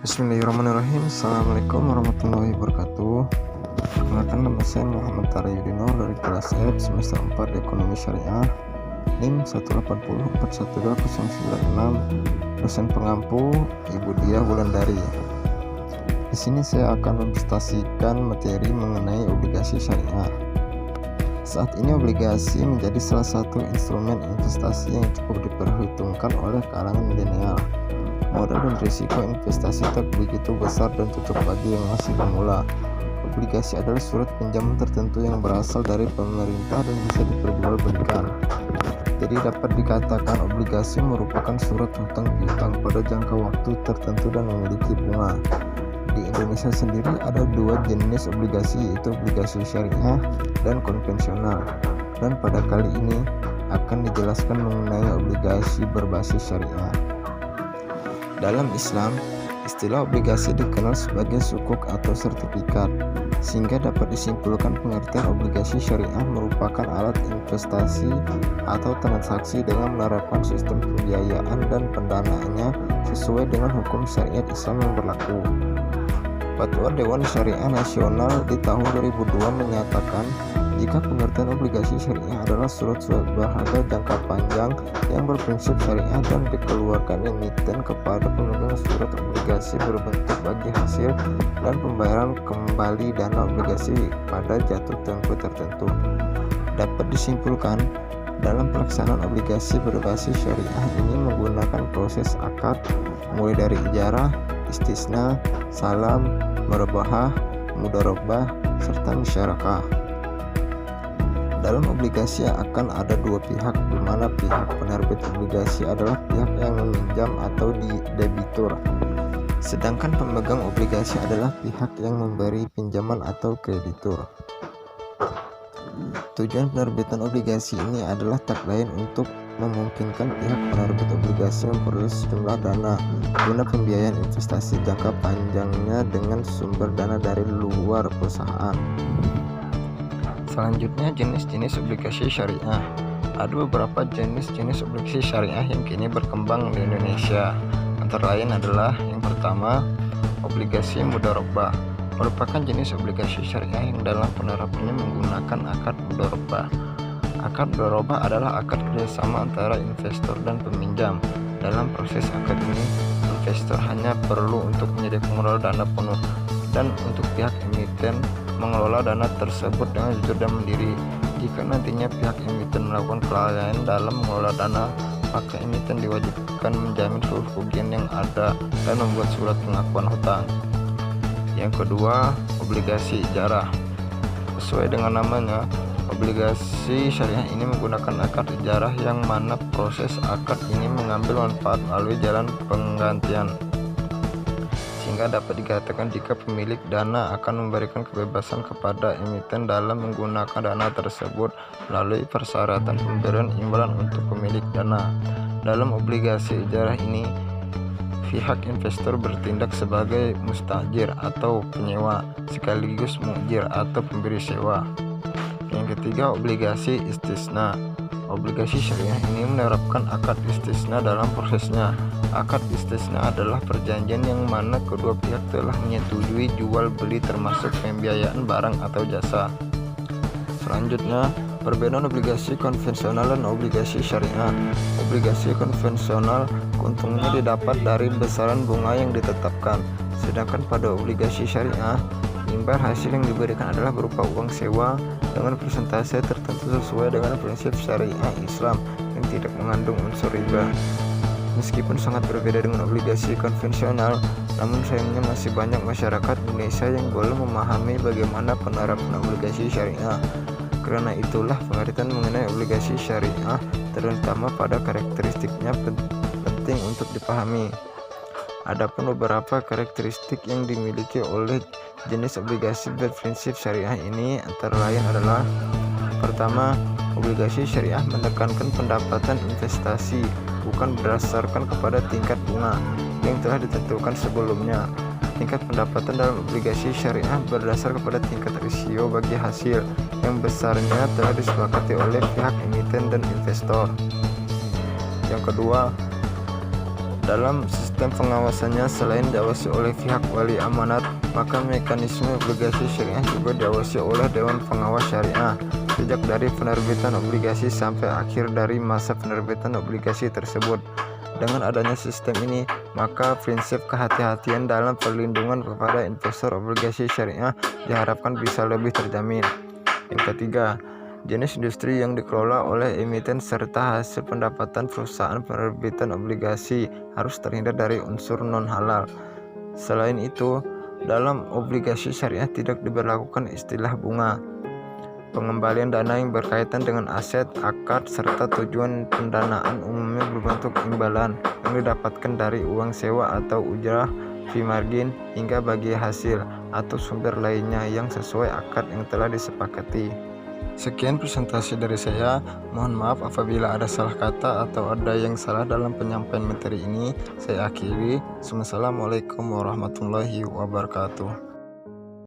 Bismillahirrahmanirrahim. Assalamualaikum warahmatullahi wabarakatuh. Perkenalkan, nama saya Muhammad Tara Yudino dari kelas F semester 4 Ekonomi Syariah, NIM 180412096. Dosen pengampu Ibu Diah Wulandari. Di sini saya akan mempresentasikan materi mengenai obligasi syariah. Saat ini obligasi menjadi salah satu instrumen investasi yang cukup diperhitungkan oleh kalangan milenial. Modal dan risiko investasi tak begitu besar dan cocok bagi yang masih pemula. Obligasi adalah surat pinjaman tertentu yang berasal dari pemerintah dan bisa diperjualbelikan. Jadi dapat dikatakan obligasi merupakan surat hutang piutang pada jangka waktu tertentu dan memiliki bunga. Di Indonesia sendiri ada dua jenis obligasi, yaitu obligasi syariah dan konvensional. Dan pada kali ini akan dijelaskan mengenai obligasi berbasis syariah. Dalam Islam, istilah obligasi dikenal sebagai sukuk atau sertifikat, sehingga dapat disimpulkan pengertian obligasi syariah merupakan alat investasi atau transaksi dengan menerapkan sistem pembiayaan dan pendanaannya sesuai dengan hukum syariat Islam yang berlaku. Fatwa Dewan Syariah Nasional di tahun 2002 menyatakan jika pengertian obligasi syariah adalah surat-surat berharga jangka panjang yang berprinsip syariah dan dikeluarkan emiten kepada pemegang surat obligasi berbentuk bagi hasil dan pembayaran kembali dana obligasi pada jatuh tempo tertentu. Dapat disimpulkan, dalam pelaksanaan obligasi berbasis syariah ini menggunakan proses akad mulai dari ijarah, istisna, salam, murabahah, mudharabah, serta musyarakah. Dalam obligasi akan ada dua pihak, di mana pihak penerbit obligasi adalah pihak yang meminjam atau debitur, sedangkan pemegang obligasi adalah pihak yang memberi pinjaman atau kreditur. Tujuan penerbitan obligasi ini adalah tak lain untuk memungkinkan pihak penerbit obligasi memperoleh sejumlah dana guna pembiayaan investasi jangka panjangnya dengan sumber dana dari luar perusahaan. Selanjutnya, jenis-jenis obligasi syariah. Ada beberapa jenis-jenis obligasi syariah yang kini berkembang di Indonesia. Antara lain adalah yang pertama, obligasi mudharabah, merupakan jenis obligasi syariah yang dalam penerapannya menggunakan akad mudharabah. Akad mudharabah adalah akad kerjasama antara investor dan peminjam. Dalam proses akad ini, investor hanya perlu untuk menyediakan modal dana penuh, dan untuk pihak emiten mengelola dana tersebut dengan jujur dan mandiri. Jika nantinya pihak emiten melakukan kelalaian dalam mengelola dana, maka emiten diwajibkan menjamin seluruh kerugian yang ada dan membuat surat pengakuan hutang. Yang kedua, obligasi ijarah. Sesuai dengan namanya, obligasi syariah ini menggunakan akad ijarah yang mana proses akad ini mengambil manfaat melalui jalan penggantian, sehingga dapat dikatakan jika pemilik dana akan memberikan kebebasan kepada emiten dalam menggunakan dana tersebut melalui persyaratan pemberian imbalan untuk pemilik dana. Dalam obligasi ijarah ini, pihak investor bertindak sebagai mustajir atau penyewa, sekaligus mu'jir atau pemberi sewa. Yang ketiga, obligasi istisna. Obligasi syariah ini menerapkan akad istisna dalam prosesnya. Akad istisna adalah perjanjian yang mana kedua pihak telah menyetujui jual beli termasuk pembiayaan barang atau jasa. Selanjutnya, perbedaan obligasi konvensional dan obligasi syariah. Obligasi konvensional keuntungannya didapat dari besaran bunga yang ditetapkan, sedangkan pada obligasi syariah, imbal hasil yang diberikan adalah berupa uang sewa dengan persentase tertentu sesuai dengan prinsip syariah Islam yang tidak mengandung unsur riba. Meskipun sangat berbeda dengan obligasi konvensional, namun sayangnya masih banyak masyarakat Indonesia yang belum memahami bagaimana penerapan obligasi syariah. Karena itulah pengertian mengenai obligasi syariah terutama pada karakteristiknya penting untuk dipahami. Adapun beberapa karakteristik yang dimiliki oleh jenis obligasi berprinsip syariah ini antara lain adalah: pertama, obligasi syariah menekankan pendapatan investasi bukan berdasarkan kepada tingkat bunga yang telah ditentukan sebelumnya. Tingkat pendapatan dalam obligasi syariah berdasar kepada tingkat risiko bagi hasil yang besarnya telah disepakati oleh pihak emiten dan investor. Yang kedua, Dalam sistem pengawasannya, selain diawasi oleh pihak wali amanat, maka mekanisme obligasi syariah juga diawasi oleh Dewan Pengawas Syariah, sejak dari penerbitan obligasi sampai akhir dari masa penerbitan obligasi tersebut. Dengan adanya sistem ini, maka prinsip kehati-hatian dalam perlindungan kepada investor obligasi syariah diharapkan bisa lebih terjamin. Yang ketiga, jenis industri yang dikelola oleh emiten serta hasil pendapatan perusahaan penerbitan obligasi harus terhindar dari unsur non-halal. Selain itu, dalam obligasi syariah tidak diberlakukan istilah bunga. Pengembalian dana yang berkaitan dengan aset, akad, serta tujuan pendanaan umumnya berbentuk imbalan yang didapatkan dari uang sewa atau ujrah, fee margin, hingga bagi hasil atau sumber lainnya yang sesuai akad yang telah disepakati. Sekian presentasi dari saya. Mohon maaf apabila ada salah kata atau ada yang salah dalam penyampaian materi ini. Saya akhiri. Wassalamualaikum warahmatullahi wabarakatuh.